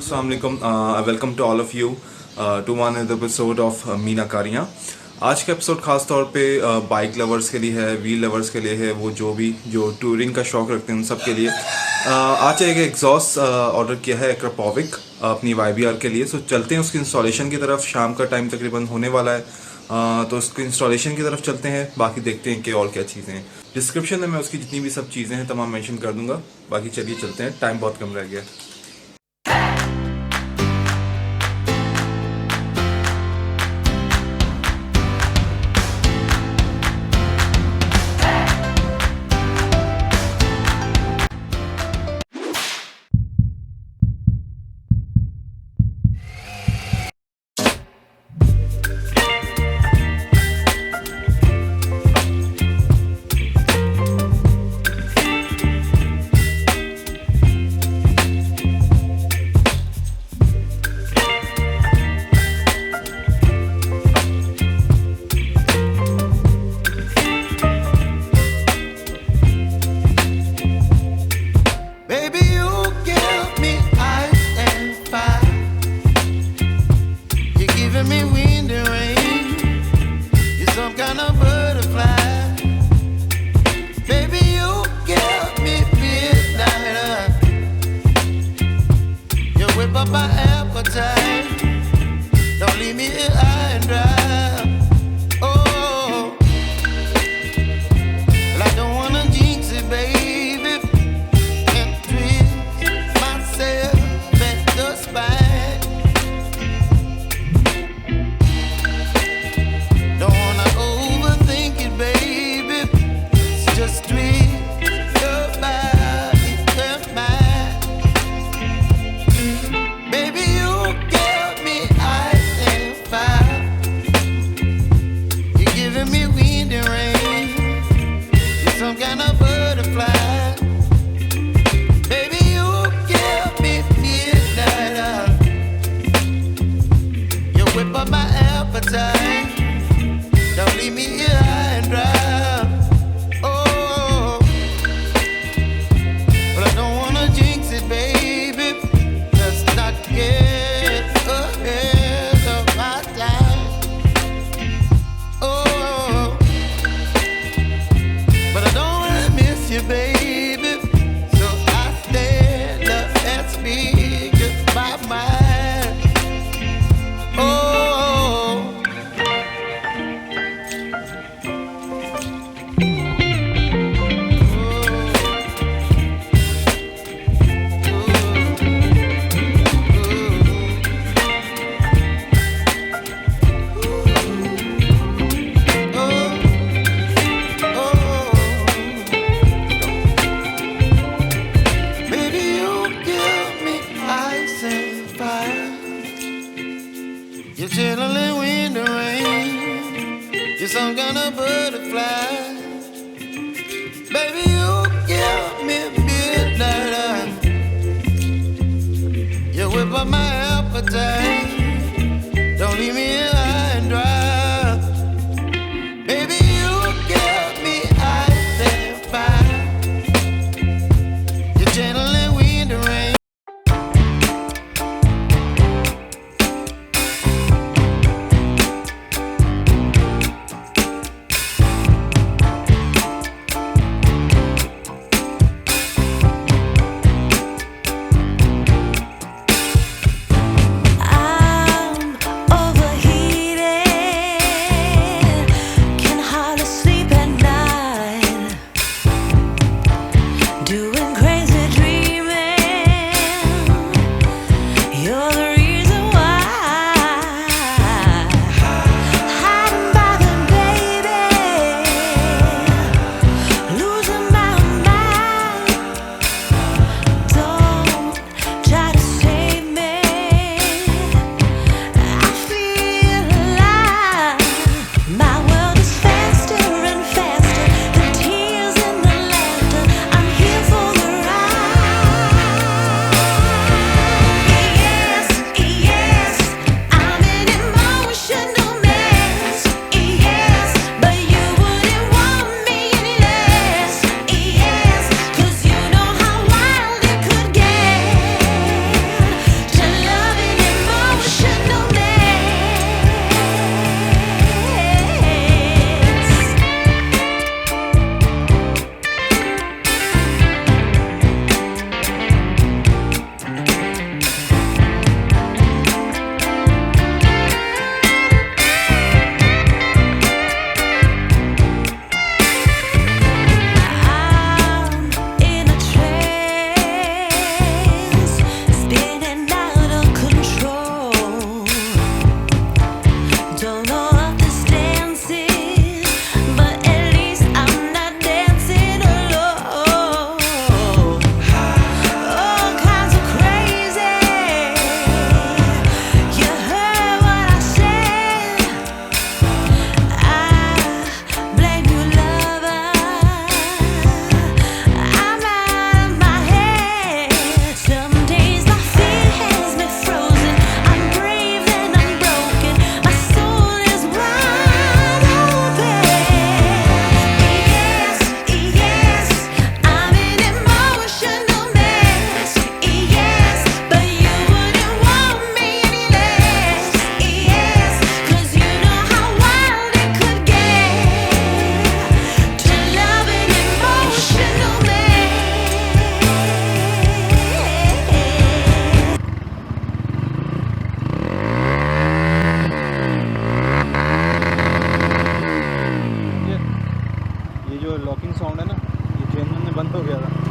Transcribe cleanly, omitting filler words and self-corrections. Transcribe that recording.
Assalamualaikum. Welcome to all of you to one another episode of Meena कारियाँ. आज का episode खास तौर पे बाइक लवर्स के लिए है, व्हील लवर्स के लिए है, वो जो टूरिंग का शौक़ रखते हैं उन सब के लिए. आज एक एग्जॉस्ट ऑर्डर किया है Akrapovic अपनी YBR के लिए. सो चलते हैं उसकी इंस्टॉलेशन की तरफ. शाम का टाइम तकरीबन होने वाला है, तो उसकी इंस्टॉलेशन की तरफ चलते हैं. बाकी देखते हैं कि और क्या चीज़ें हैं. डिस्क्रिप्शन में मैं उसकी जितनी भी सब चीज़ें हैं तमाम मेंशन कर दूंगा. बाकी चलिए चलते हैं, टाइम बहुत कम रह गया. जो लॉकिंग साउंड है ना, ये चेन में बंद हो गया था।